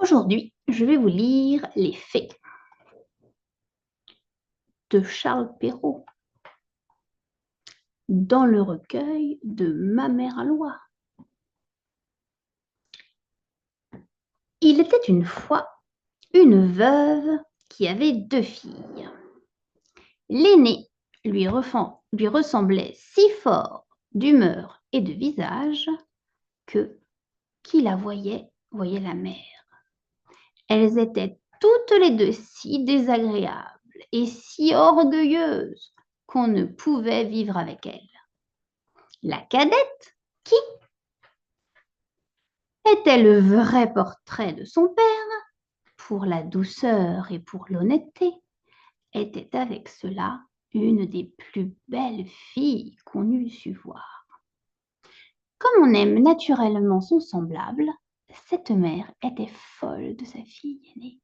Aujourd'hui, je vais vous lire Les Fées de Charles Perrault dans le recueil de Ma mère à loi. Il était une fois une veuve qui avait 2 filles. L'aînée lui ressemblait si fort d'humeur et de visage que qui la voyait la mère. Elles étaient toutes les deux si désagréables et si orgueilleuses qu'on ne pouvait vivre avec elles. La cadette, qui était le vrai portrait de son père, pour la douceur et pour l'honnêteté, était avec cela une des plus belles filles qu'on eût su voir. Comme on aime naturellement son semblable, cette mère était folle de sa fille aînée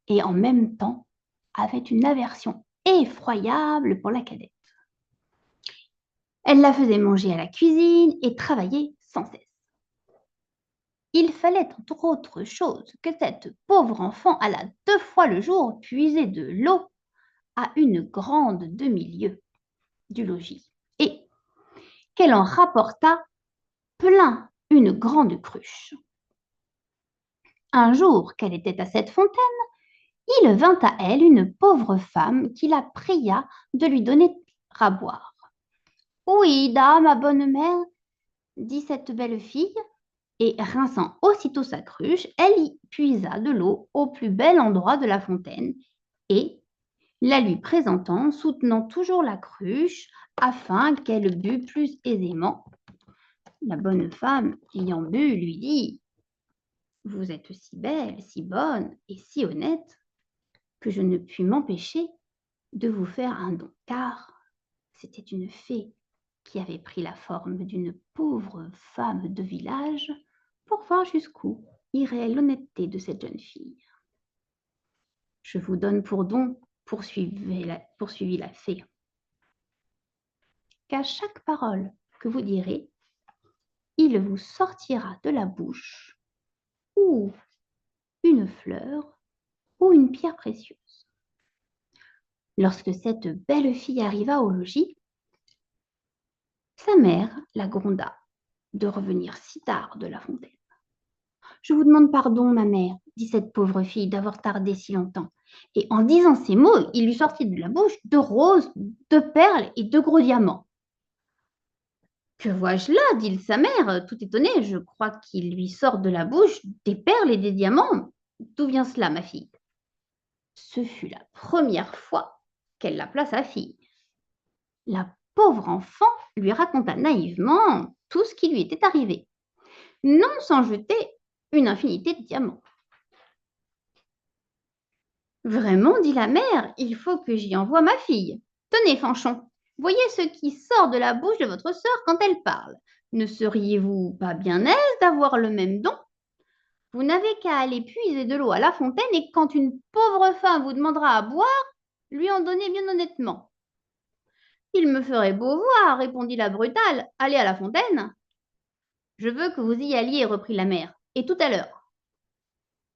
et en même temps avait une aversion effroyable pour la cadette. Elle la faisait manger à la cuisine et travailler sans cesse. Il fallait, entre autres choses, que cette pauvre enfant allât 2 fois le jour puiser de l'eau à une grande demi-lieue du logis et qu'elle en rapportât plein une grande cruche. Un jour qu'elle était à cette fontaine, il vint à elle une pauvre femme qui la pria de lui donner à boire. « Oui, dame, ma bonne mère, dit cette belle fille, et rinçant aussitôt sa cruche, elle y puisa de l'eau au plus bel endroit de la fontaine et, la lui présentant, soutenant toujours la cruche afin qu'elle bût plus aisément. La bonne femme, ayant bu, lui dit « Vous êtes si belle, si bonne et si honnête que je ne puis m'empêcher de vous faire un don, car c'était une fée qui avait pris la forme d'une pauvre femme de village pour voir jusqu'où irait l'honnêteté de cette jeune fille. Je vous donne pour don, poursuivit la fée, qu'à chaque parole que vous direz, il vous sortira de la bouche ou une fleur ou une pierre précieuse. » Lorsque cette belle fille arriva au logis, sa mère la gronda de revenir si tard de la fontaine. « Je vous demande pardon, ma mère, dit cette pauvre fille, d'avoir tardé si longtemps. » Et en disant ces mots, il lui sortit de la bouche 2 roses, 2 perles et 2 gros diamants. « Que vois-je là ?» dit sa mère, tout étonnée. « Je crois qu'il lui sort de la bouche des perles et des diamants. D'où vient cela, ma fille ?» Ce fut la première fois qu'elle l'appela sa fille. La pauvre enfant lui raconta naïvement tout ce qui lui était arrivé, non sans jeter une infinité de diamants. « Vraiment, dit la mère, il faut que j'y envoie ma fille. Tenez, Fanchon, voyez ce qui sort de la bouche de votre sœur quand elle parle. Ne seriez-vous pas bien aise d'avoir le même don? Vous n'avez qu'à aller puiser de l'eau à la fontaine et quand une pauvre femme vous demandera à boire, lui en donner bien honnêtement. » « Il me ferait beau voir, répondit la brutale. Allez à la fontaine. »« Je veux que vous y alliez, reprit la mère, et tout à l'heure. »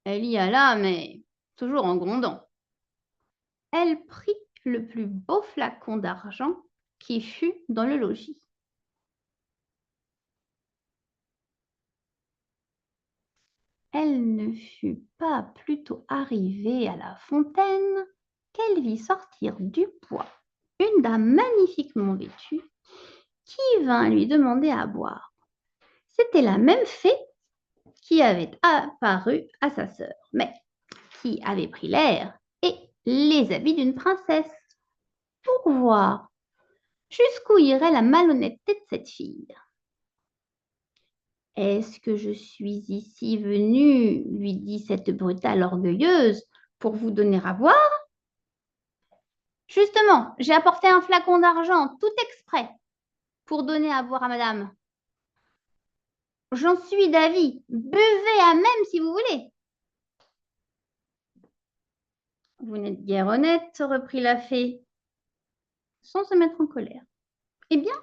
Elle y alla, mais toujours en grondant. Elle prit le plus beau flacon d'argent qui fut dans le logis. Elle ne fut pas plutôt arrivée à la fontaine qu'elle vit sortir du bois une dame magnifiquement vêtue qui vint lui demander à boire. C'était la même fée qui avait apparu à sa sœur, mais qui avait pris l'air et les habits d'une princesse pour voir jusqu'où irait la malhonnêteté de cette fille. « Est-ce que je suis ici venue, lui dit cette brutale orgueilleuse, pour vous donner à boire? Justement, j'ai apporté un flacon d'argent tout exprès pour donner à boire à madame. J'en suis d'avis, buvez à même si vous voulez. » « Vous n'êtes guère honnête, reprit la fée, sans se mettre en colère. Eh bien,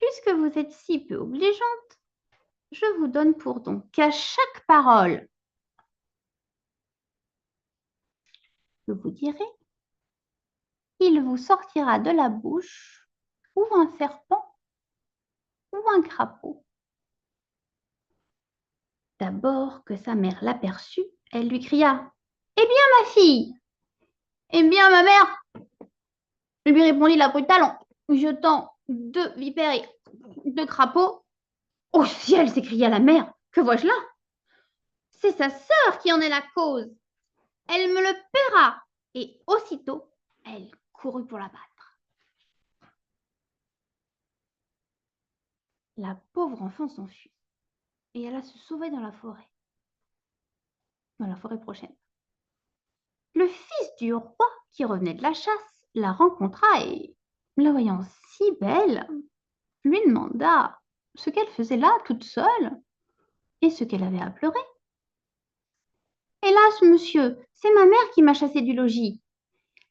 puisque vous êtes si peu obligeante, je vous donne pour don qu'à chaque parole que vous direz, il vous sortira de la bouche ou un serpent ou un crapaud. D'abord que sa mère l'aperçut, elle lui cria: Eh bien, ma fille! Eh bien, ma mère! Lui répondit la brutale en jetant 2 vipères et 2 crapauds. Au ciel! S'écria la mère. Que vois-je là? C'est sa sœur qui en est la cause. Elle me le paiera. Et aussitôt, elle courut pour la battre. La pauvre enfant s'enfuit et alla se sauver dans la forêt prochaine. Le fils du roi, qui revenait de la chasse, la rencontra et, la voyant si belle, lui demanda ce qu'elle faisait là toute seule et ce qu'elle avait à pleurer. Hélas, monsieur, c'est ma mère qui m'a chassée du logis.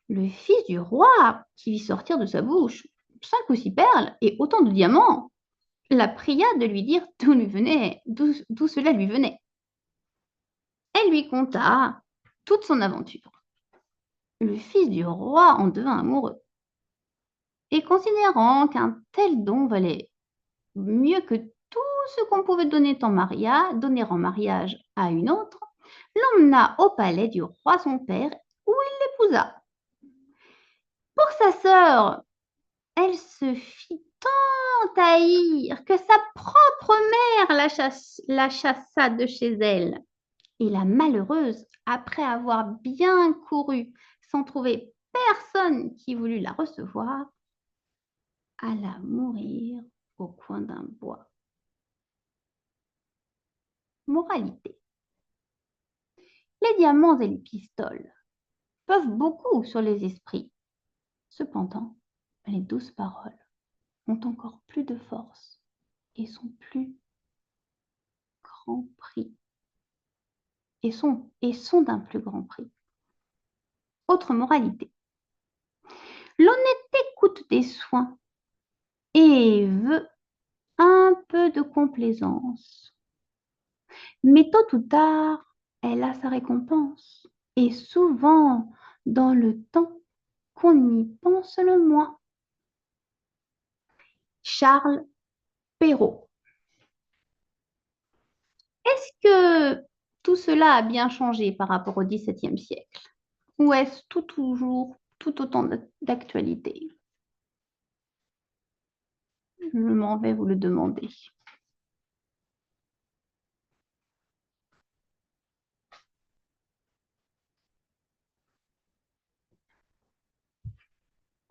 Le fils du roi, qui vit sortir de sa bouche 5 ou 6 perles et autant de diamants, la pria de lui dire d'où cela lui venait. Elle lui conta toute son aventure. Le fils du roi en devint amoureux. Et considérant qu'un tel don valait mieux que tout ce qu'on pouvait donner en mariage à une autre, l'emmena au palais du roi son père, où il l'épousa. Pour sa sœur, elle se fit tant haïr que sa propre mère la chassa de chez elle. Et la malheureuse, après avoir bien couru sans trouver personne qui voulût la recevoir, alla mourir au coin d'un bois. Moralité. Les diamants et les pistoles peuvent beaucoup sur les esprits. Cependant, les douces paroles ont encore plus de force et sont plus grand prix et sont d'un plus grand prix. Autre moralité. L'honnêteté coûte des soins et veut un peu de complaisance. Mais tôt ou tard, elle a sa récompense, et souvent dans le temps qu'on y pense le moins. Charles Perrault. Est-ce que tout cela a bien changé par rapport au XVIIe siècle? Ou est-ce toujours tout autant d'actualité? Je m'en vais vous le demander.